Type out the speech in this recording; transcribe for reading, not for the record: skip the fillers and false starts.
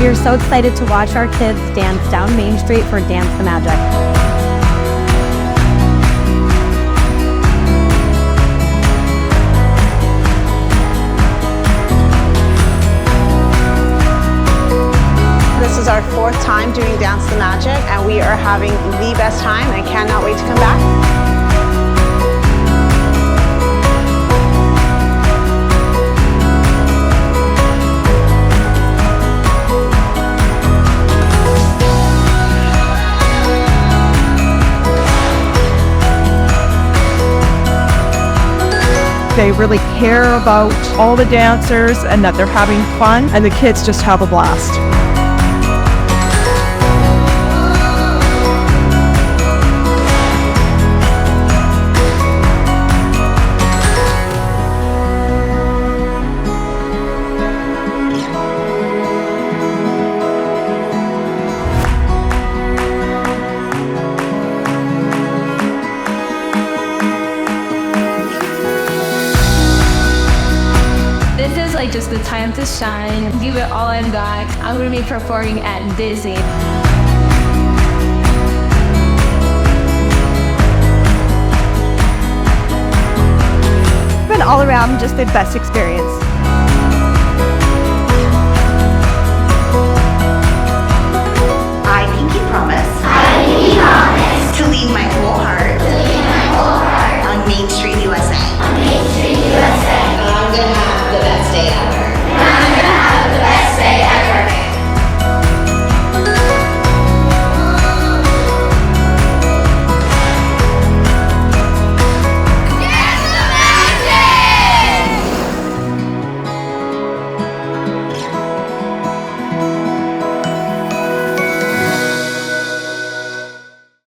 are so excited to watch our kids dance down Main Street for Dance the Magic. This is our 4th time doing Dance the Magic, and we are having the best time and cannot wait to come back. They really care about all the dancers and that they're having fun, and the kids just have a blast. This is like just the time to shine, give it all I've got. I'm going to be performing at Disney. It's been all around just the best experience.